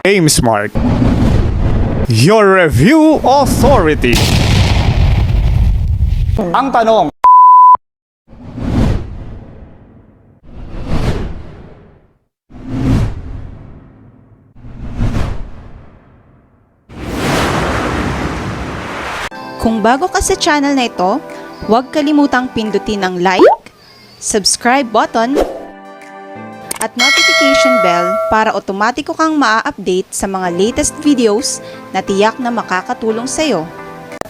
Aim Smart, your review authority. Ang tanong, kung bago ka sa channel na ito, huwag kalimutang pindutin ang like, subscribe button, at notification bell para otomatiko kang maa-update sa mga latest videos na tiyak na makakatulong sa iyo.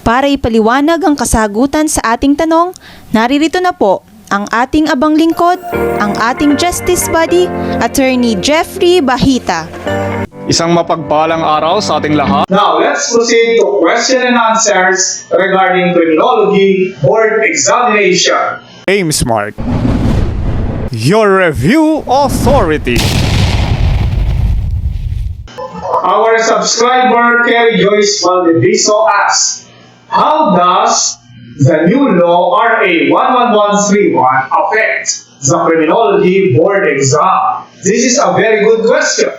Para ipaliwanag ang kasagutan sa ating tanong, naririto na po ang ating abang lingkod, ang ating Justice Buddy, Attorney Jeffrey Bahita. isang mapagpalang araw sa ating lahat. Now, let's proceed to question and answers regarding Criminology Board Examination. Aim Smart, your review authority. Our subscriber, Kerry Joyce Valdeviso, asks, how does the new law RA 11131 affect the Criminology Board exam? This is a very good question.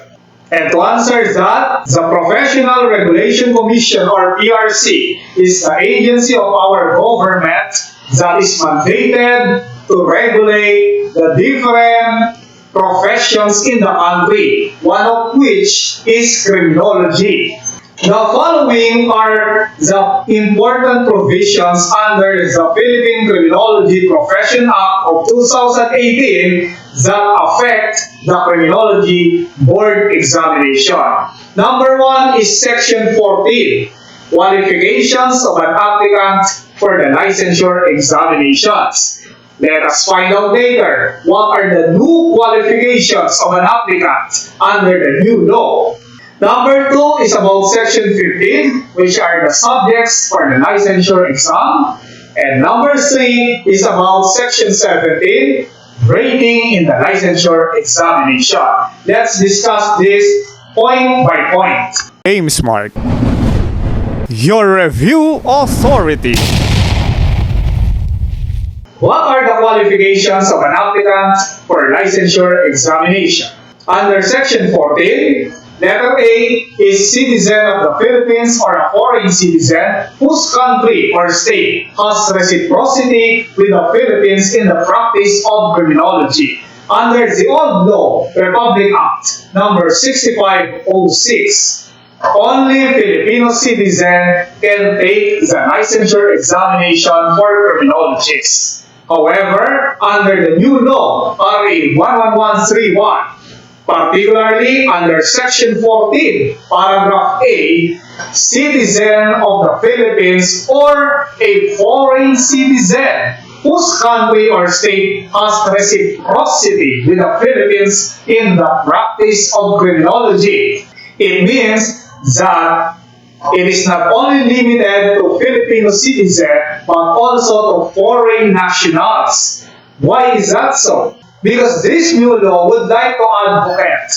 And to answer that, the Professional Regulation Commission, or PRC, is the agency of our government that is mandated to regulate the different professions in the country, one of which is criminology. The following are the important provisions under the Philippine Criminology Profession Act of 2018 that affect the Criminology Board Examination. Number 1 is Section 14, Qualifications of an Applicant for the Licensure Examinations. Let us find out later what are the new qualifications of an applicant under the new law. Number 2 is about Section 15, which are the subjects for the licensure exam. And number 3 is about Section 17, rating in the licensure examination. Let's discuss this point by point. Aim Smart, your review authority. What are the qualifications of an applicant for licensure examination? Under Section 14, letter A is citizen of the Philippines or a foreign citizen whose country or state has reciprocity with the Philippines in the practice of criminology. Under the old law, Republic Act number 6506, only Filipino citizen can take the licensure examination for criminologists. However, under the new law, RA 11131, particularly under Section 14, Paragraph A, citizen of the Philippines or a foreign citizen whose country or state has reciprocity with the Philippines in the practice of criminology. It means that it is not only limited to Filipino citizens but also to foreign nationals. Why is that so? Because this new law would like to advocate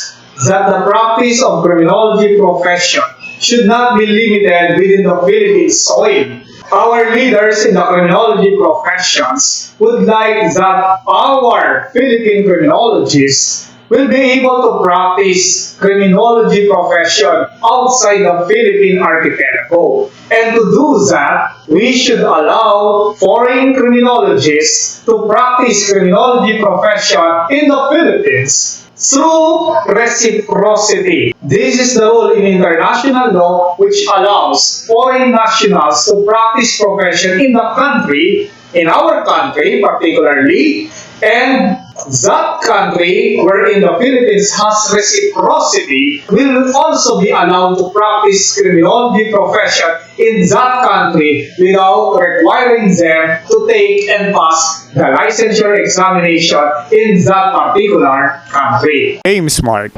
that the practice of criminology profession should not be limited within the Philippine soil. Our leaders in the criminology professions would like that our Philippine criminologists will be able to practice criminology profession outside the Philippine archipelago. And to do that, we should allow foreign criminologists to practice criminology profession in the Philippines through reciprocity. This is the rule in international law which allows foreign nationals to practice profession in the country, in our country particularly, and that country wherein the Philippines has reciprocity will also be allowed to practice criminology profession in that country without requiring them to take and pass the licensure examination in that particular country. Aim Smart,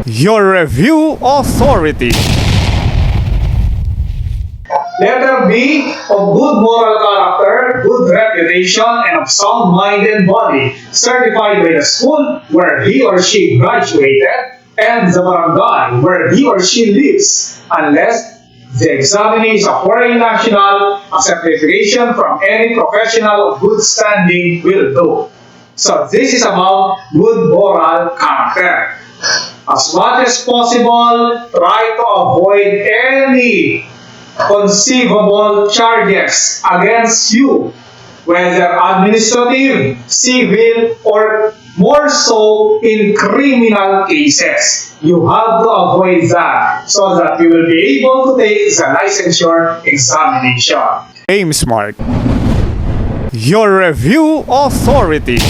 your review authority. Letter B, of good moral character, good reputation, and of sound mind and body, certified by the school where he or she graduated and the barangay where he or she lives, unless the examinee is a foreign national, a certification from any professional of good standing will do. So this is about good moral character. As much as possible, try to avoid any conceivable charges against you, whether administrative, civil, or more so in criminal cases. You have to avoid that so that you will be able to take the licensure examination. Aim Smart. Your review authority.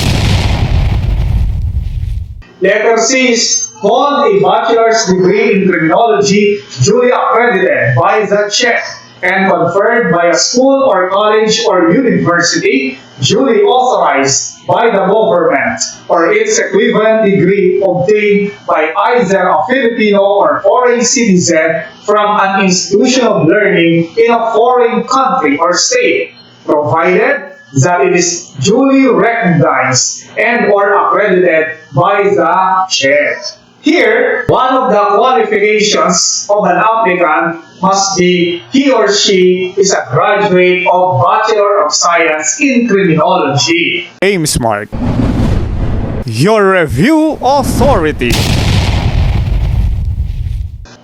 Letter C is hold a bachelor's degree in criminology duly accredited by the CHEC and conferred by a school or college or university duly authorized by the government or its equivalent degree obtained by either a Filipino or foreign citizen from an institution of learning in a foreign country or state, provided that it is duly recognized and or accredited by the CHEC. Here, one of the qualifications of an applicant must be he or she is a graduate of Bachelor of Science in Criminology. Aim Smart. Your review authority.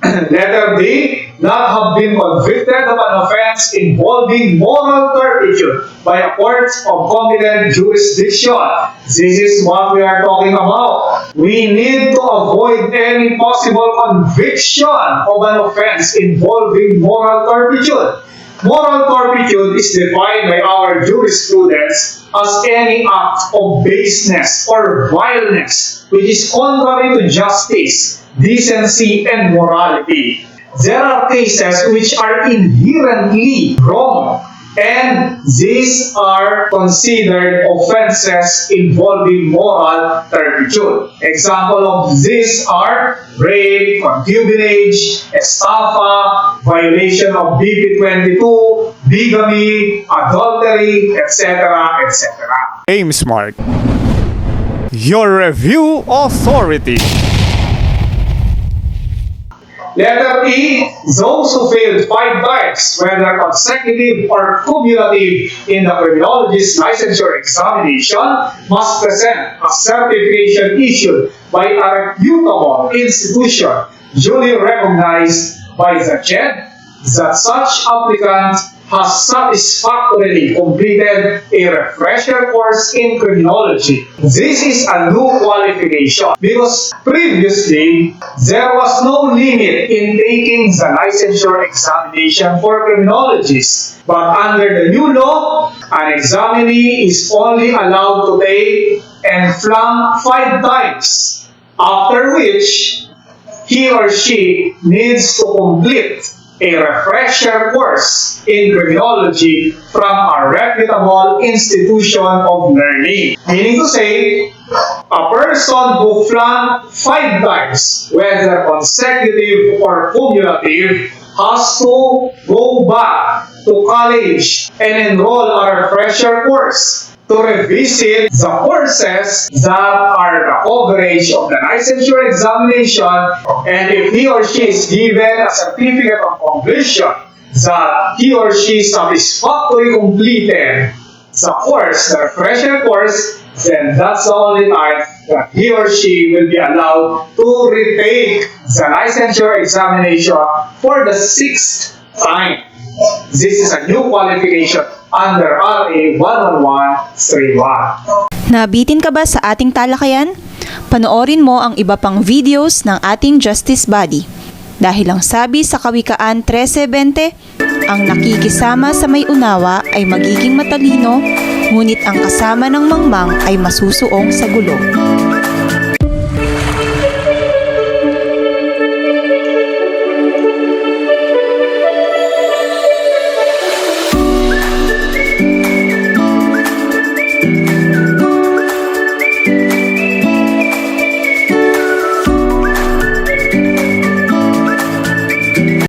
Letter D, not have been convicted of an offense involving moral turpitude by a court of competent jurisdiction. This is what we are talking about. We need to avoid any possible conviction of an offense involving moral turpitude. Moral turpitude is defined by our jurisprudence as any act of baseness or vileness which is contrary to justice, decency, and morality. There are cases which are inherently wrong, and these are considered offenses involving moral turpitude. Example of these are rape, concubinage, estafa, violation of BP 22, bigamy, adultery, etc., etc. Aim Smart. Your review authority. Letter E, those who failed 5 times, whether consecutive or cumulative in the criminologist licensure examination, must present a certification issued by a reputable institution duly recognized by the CHEC that such applicant has satisfactorily completed a refresher course in criminology. This is a new qualification because previously there was no limit in taking the licensure examination for criminologists. But under the new law, an examinee is only allowed to take and flunk 5 times, after which he or she needs to complete a refresher course in criminology from a reputable institution of learning. Meaning to say, a person who flunked 5 times, whether consecutive or cumulative, has to go back to college and enroll a refresher course to revisit the courses that are the coverage of the licensure examination, and if he or she is given a certificate of completion that he or she satisfactorily completed the course, the refresher course, then that's the only time that he or she will be allowed to retake the licensure examination for the 6th time. This is a new qualification under RA 11131. Nabitin ka ba sa ating talakayan? Panoorin mo ang iba pang videos ng ating Justice Body. Dahil ang sabi sa Kawikaan 13:20, ang nakikisama sa may unawa ay magiging matalino, ngunit ang kasama ng mangmang ay masusuong sa gulo.